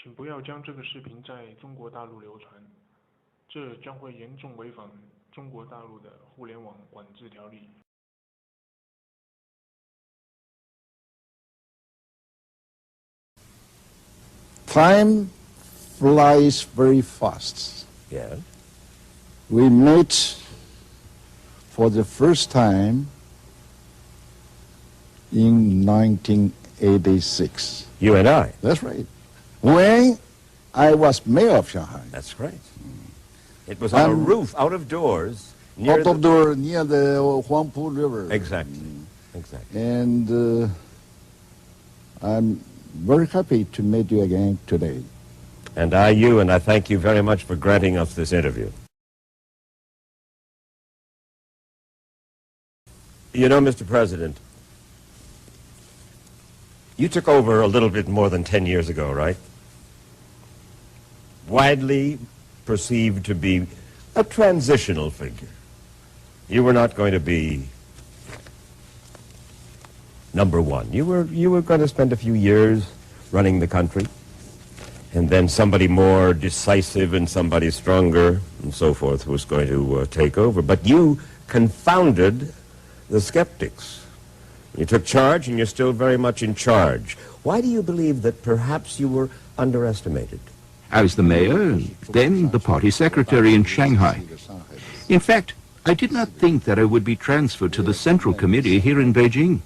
请不要将这个视频在中国大陆流传，这将会严重违反中国大陆的互联网管制条例。Time flies very fast. Yes. We met for the first time in 1986. You and I. That's right. When I was mayor of Shanghai. That's right. It was on a roof out of doors. Near the Huangpu River. Exactly. Exactly. And I'm very happy to meet you again today. And I thank you very much for granting us this interview. You know, Mr. President, you took over a little bit more than 10 years ago, right? Widely perceived to be a transitional figure. You were not going to be number one. You were going to spend a few years running the country, and then somebody more decisive and somebody stronger and so forth was going to take over. But you confounded the skeptics. You took charge, and you're still very much in charge. Why do you believe that perhaps you were underestimated? I was the mayor and then the party secretary in Shanghai. In fact, I did not think that I would be transferred to the Central Committee here in Beijing.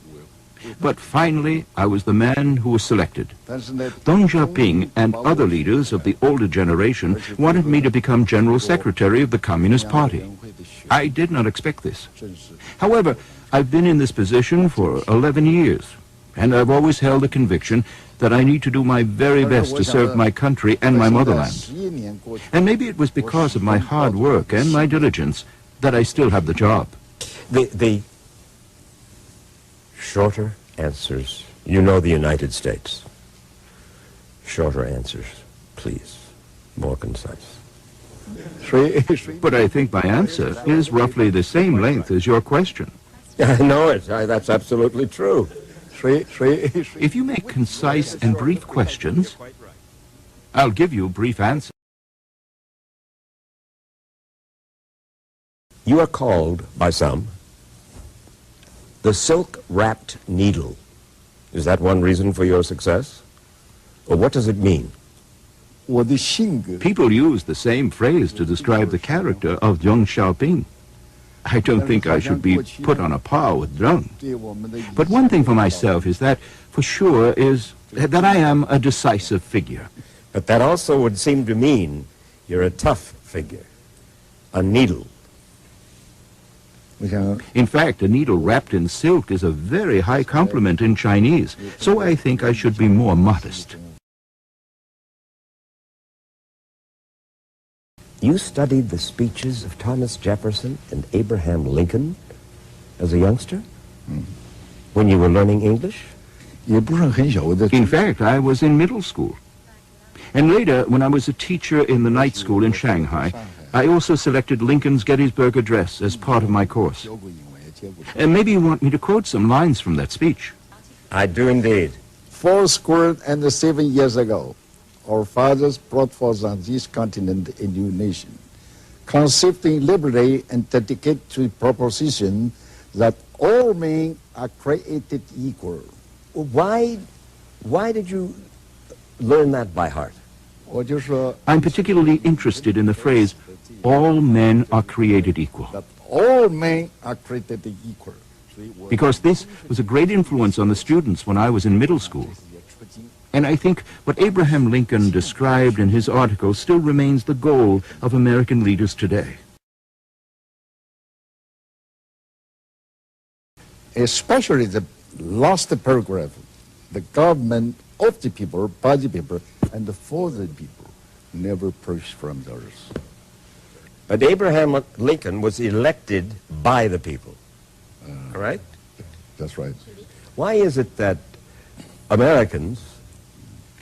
But finally, I was the man who was selected. Deng Xiaoping and other leaders of the older generation wanted me to become General Secretary of the Communist Party. I did not expect this. However, I've been in this position for 11 years, and I've always held the conviction that I need to do my very best to serve my country and my motherland. And maybe it was because of my hard work and my diligence that I still have the job. The shorter answers. You know the United States. Shorter answers, please. More concise. But I think my answer is roughly the same length as your question. I know it. That's absolutely true. If you make concise and brief questions, I'll give you brief answers. You are called by some the silk-wrapped needle. Is that one reason for your success? Or what does it mean? People use the same phrase to describe the character of Deng Xiaoping. I don't think I should be put on a par with Deng. But one thing for myself is that, for sure, is that I am a decisive figure. But that also would seem to mean you're a tough figure, a needle. In fact, a needle wrapped in silk is a very high compliment in Chinese, so I think I should be more modest. You studied the speeches of Thomas Jefferson and Abraham Lincoln as a youngster? When you were learning English? In fact, I was in middle school. And later, when I was a teacher in the night school in Shanghai, I also selected Lincoln's Gettysburg Address as part of my course. And maybe you want me to quote some lines from that speech. I do indeed. 47 years ago, our fathers brought forth on this continent a new nation, conceived in liberty and dedicated to the proposition that all men are created equal. Why did you learn that by heart? I'm particularly interested in the phrase, all men are created equal. That all men are created equal. Because this was a great influence on the students when I was in middle school. And I think what Abraham Lincoln described in his article still remains the goal of American leaders today. Especially the last paragraph, the government of the people, by the people, and for the people, never pushed from theirs. But Abraham Lincoln was elected by the people, right? That's right. Why is it that Americans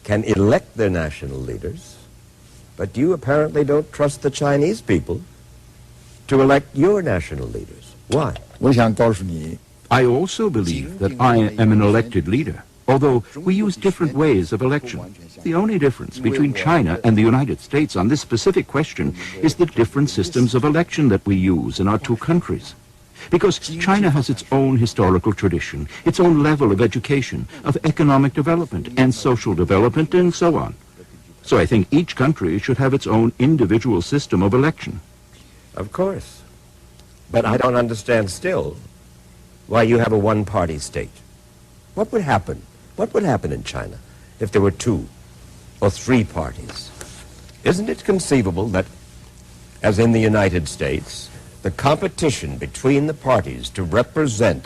can elect their national leaders, but you apparently don't trust the Chinese people to elect your national leaders? Why? I also believe that I am an elected leader. although we use different ways of election. The only difference between China and the United States on this specific question is the different systems of election that we use in our two countries. Because China has its own historical tradition, its own level of education, of economic development and social development, and so on. So I think each country should have its own individual system of election. Of course. But I don't understand still why you have a one-party state. What would happen? What would happen in China if there were 2 or 3 parties? Isn't it conceivable that, as in the United States, the competition between the parties to represent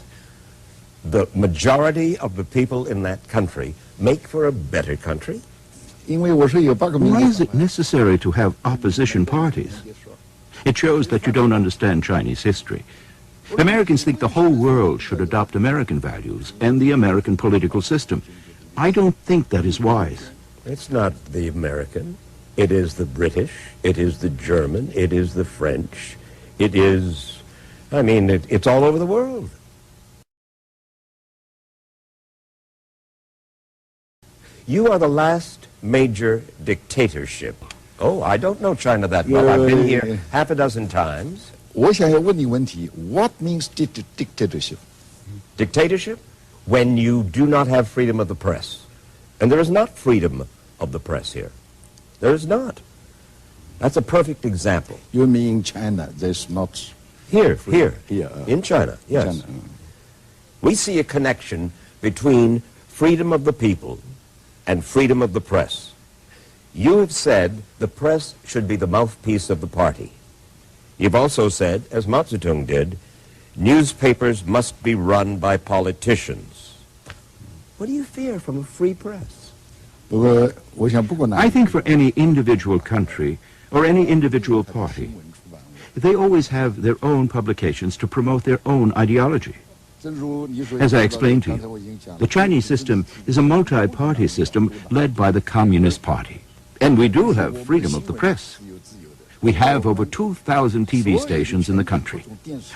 the majority of the people in that country make for a better country? Why is it necessary to have opposition parties? It shows that you don't understand Chinese history. Americans think the whole world should adopt American values and the American political system. I don't think that is wise. It's not the American. It is the British. It is the German. It is the French. It is, it's all over the world. You are the last major dictatorship. Oh, I don't know China that well. I've been here half a dozen times. What means dictatorship? Dictatorship? When you do not have freedom of the press. And there is not freedom of the press here. There is not. That's a perfect example. You mean China, there's not... Here. In China, yes. China. We see a connection between freedom of the people and freedom of the press. You have said the press should be the mouthpiece of the party. You've also said, as Mao Zedong did, newspapers must be run by politicians. What do you fear from a free press? I think for any individual country or any individual party, they always have their own publications to promote their own ideology. As I explained to you, the Chinese system is a multi-party system led by the Communist Party. And we do have freedom of the press. We have over 2,000 TV stations in the country.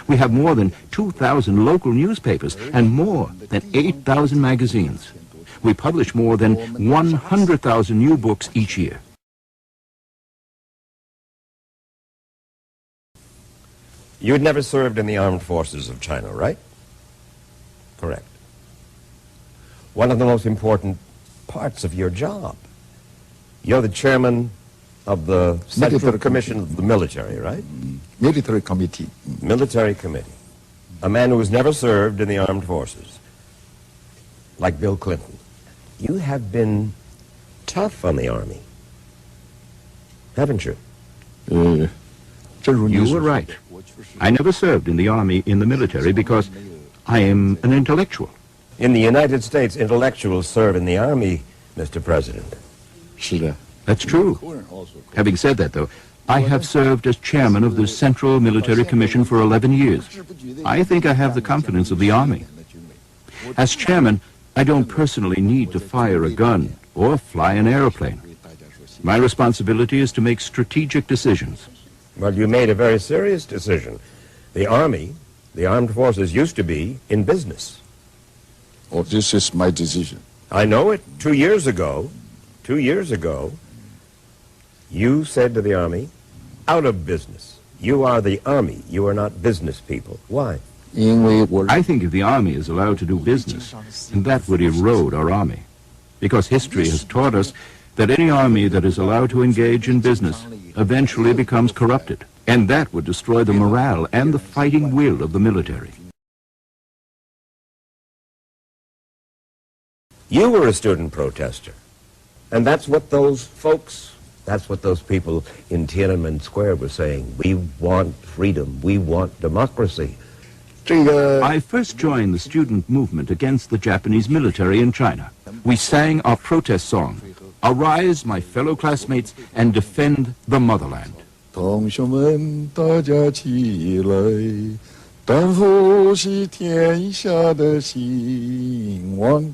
We have more than 2,000 local newspapers and more than 8,000 magazines. We publish more than 100,000 new books each year. You had never served in the armed forces of China, right? Correct. One of the most important parts of your job. You're the chairman of the Central Commission of the Military, right? Military Committee. Military Committee. A man who has never served in the armed forces, like Bill Clinton. You have been tough on the Army, haven't you? You were right. I never served in the Army, in the military, because I am an intellectual. In the United States, intellectuals serve in the Army, Mr. President. That's true. Having said that, though, I have served as chairman of the Central Military Commission for 11 years. I think I have the confidence of the Army. As chairman, I don't personally need to fire a gun or fly an airplane. My responsibility is to make strategic decisions. Well, you made a very serious decision. The Army, the armed forces, used to be in business. Oh, this is my decision. I know it. 2 years ago, you said to the Army, out of business. You are the Army. You are not business people. Why? I think if the Army is allowed to do business, that would erode our Army. Because history has taught us that any army that is allowed to engage in business eventually becomes corrupted. And that would destroy the morale and the fighting will of the military. You were a student protester. And that's what those folks, that's what those people in Tiananmen Square were saying. We want freedom. We want democracy. I first joined the student movement against the Japanese military in China. We sang our protest song, "Arise, my fellow classmates, and defend the motherland." 同学们，大家起来，担负起天下的兴亡。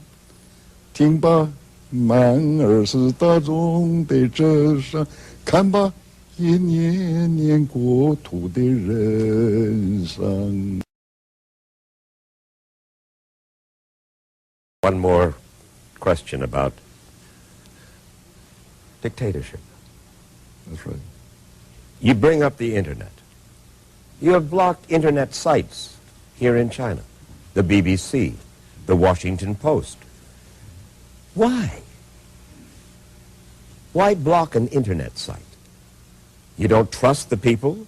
听吧，满耳是大众的歌声，看吧，也年年国土的人生。One more question about dictatorship. That's right. You bring up the internet. You have blocked internet sites here in China, the BBC, the Washington Post. Why? Why block an internet site? You don't trust the people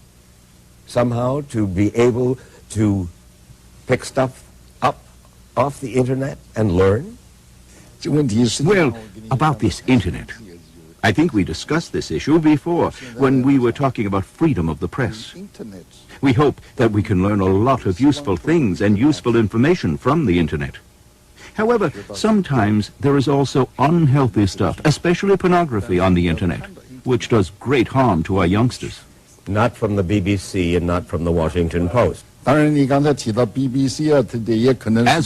somehow to be able to pick stuff up off the internet and learn? Well, about this internet, I think we discussed this issue before when we were talking about freedom of the press. We hope that we can learn a lot of useful things and useful information from the internet. However, sometimes there is also unhealthy stuff, especially pornography on the internet, which does great harm to our youngsters. Not from the BBC and not from the Washington Post. As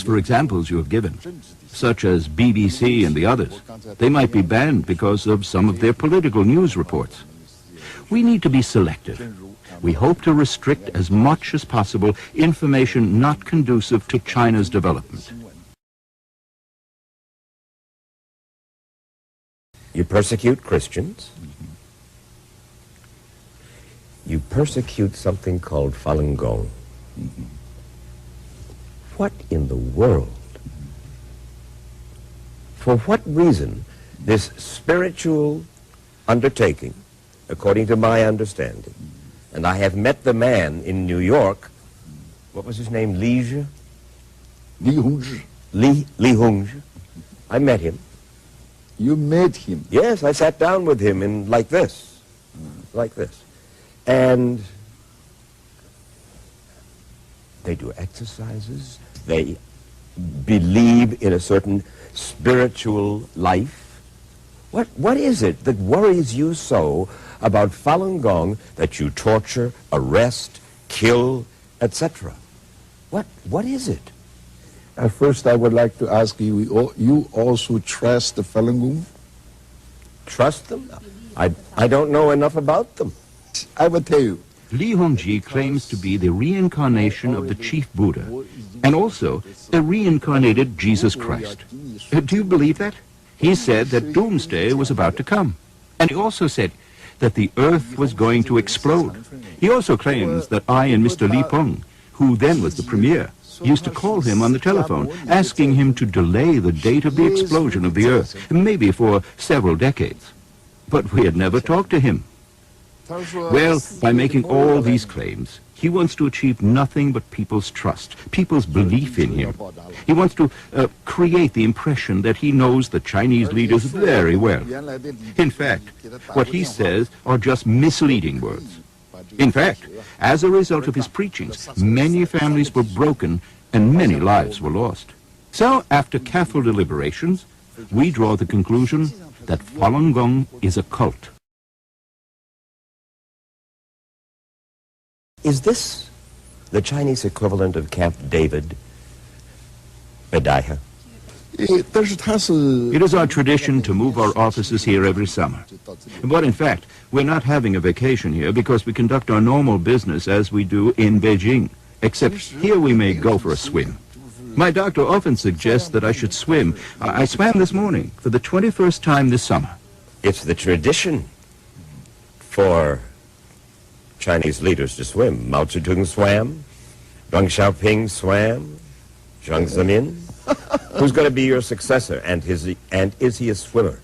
for examples you have given, such as BBC and the others, they might be banned because of some of their political news reports. We need to be selective. We hope to restrict as much as possible information not conducive to China's development. You persecute Christians. You persecute something called Falun Gong. What in the world? For what reason this spiritual undertaking, according to my understanding, and I have met the man in New York, what was his name, Li Hongzhi. I met him. You met him? Yes, I sat down with him in like this. And they do exercises. They believe in a certain spiritual life. What is it that worries you so about Falun Gong that you torture, arrest, kill, etc.? What is it? At first, I would like to ask you, you also trust the Falun Gong? Trust them? I don't know enough about them. I will tell you. Li Hongzhi claims to be the reincarnation of the chief Buddha, and also a reincarnated Jesus Christ. Do you believe that? He said that doomsday was about to come. And he also said that the earth was going to explode. He also claims that I and Mr. Li Peng, who then was the premier, used to call him on the telephone, asking him to delay the date of the explosion of the earth, maybe for several decades. But we had never talked to him. Well, by making all these claims, he wants to achieve nothing but people's trust, people's belief in him. He wants to create the impression that he knows the Chinese leaders very well. In fact, what he says are just misleading words. In fact, as a result of his preachings, many families were broken and many lives were lost. So, after careful deliberations, we draw the conclusion that Falun Gong is a cult. Is this the Chinese equivalent of Camp David, Bedaiha? It is our tradition to move our offices here every summer. But in fact, we're not having a vacation here because we conduct our normal business as we do in Beijing, except here we may go for a swim. My doctor often suggests that I should swim. I swam this morning for the 21st time this summer. It's the tradition for Chinese leaders to swim. Mao Zedong swam, Deng Xiaoping swam, Jiang Zemin. Who's going to be your successor, and is he a swimmer?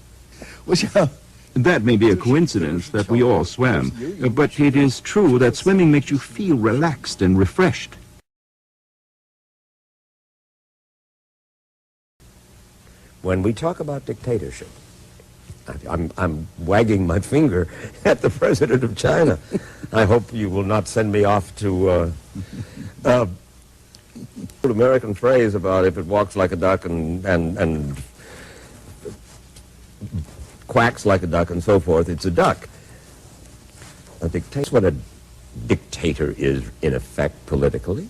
That may be a coincidence that we all swam, but it is true that swimming makes you feel relaxed and refreshed. When we talk about dictatorship, I'm wagging my finger at the president of China. I hope you will not send me off to American phrase about if it walks like a duck and quacks like a duck and so forth, it's a duck. That's what a dictator is, in effect, politically.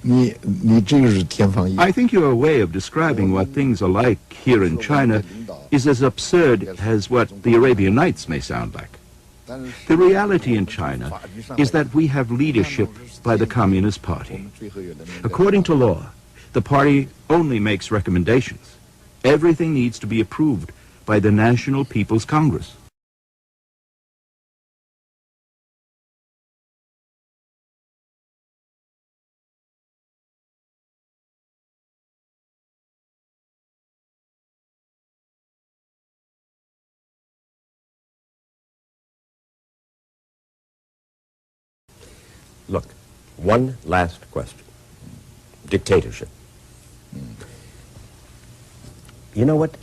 I think your way of describing what things are like here in China is as absurd as what the Arabian Nights may sound like. The reality in China is that we have leadership by the Communist Party. According to law, the party only makes recommendations. Everything needs to be approved by the National People's Congress. Look, one last question. Dictatorship. You know what?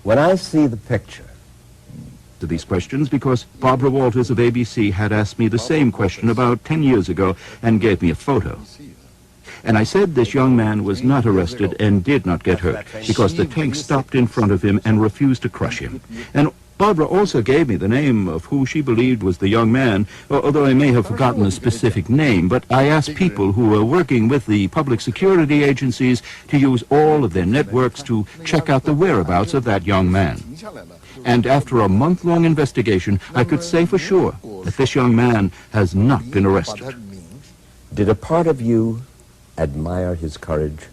When I see the picture... To these questions because Barbara Walters of ABC had asked me the same question about 10 years ago and gave me a photo. And I said this young man was not arrested and did not get hurt because the tank stopped in front of him and refused to crush him. And Barbara also gave me the name of who she believed was the young man, although I may have forgotten a specific name, but I asked people who were working with the public security agencies to use all of their networks to check out the whereabouts of that young man. And after a month-long investigation, I could say for sure that this young man has not been arrested. Did a part of you admire his courage?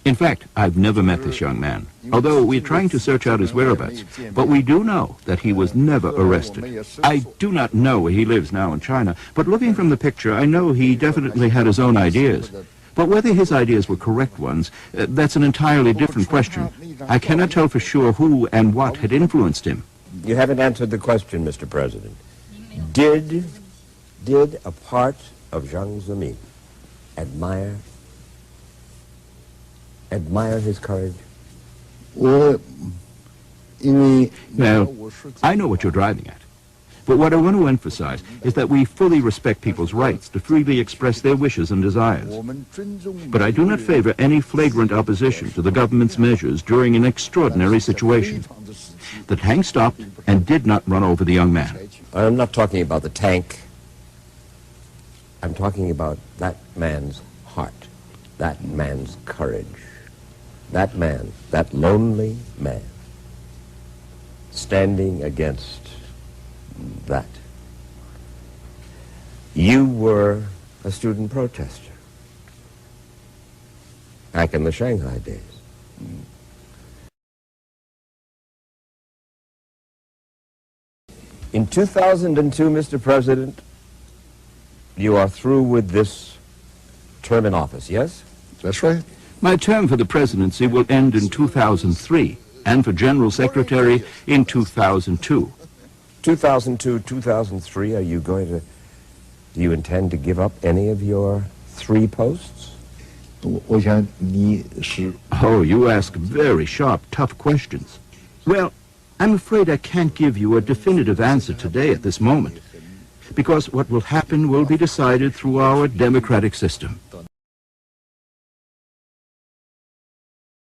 In fact, I've never met this young man, although we're trying to search out his whereabouts. But we do know that he was never arrested. I do not know where he lives now in China, but looking from the picture, I know he definitely had his own ideas. But whether his ideas were correct ones, that's an entirely different question. I cannot tell for sure who and what had influenced him. You haven't answered the question, Mr. President. Did a part of Jiang Zemin admire his courage? Well, I know what you're driving at. But what I want to emphasize is that we fully respect people's rights to freely express their wishes and desires. But I do not favor any flagrant opposition to the government's measures during an extraordinary situation. The tank stopped and did not run over the young man. I'm not talking about the tank. I'm talking about that man's heart, that man's courage. That man, that lonely man, standing against that. You were a student protester back in the Shanghai days. In 2002, Mr. President, you are through with this term in office, yes? That's right. My term for the presidency will end in 2003, and for General Secretary in 2002. 2002, 2003, do you intend to give up any of your 3 posts? Oh, you ask very sharp, tough questions. Well, I'm afraid I can't give you a definitive answer today at this moment, because what will happen will be decided through our democratic system.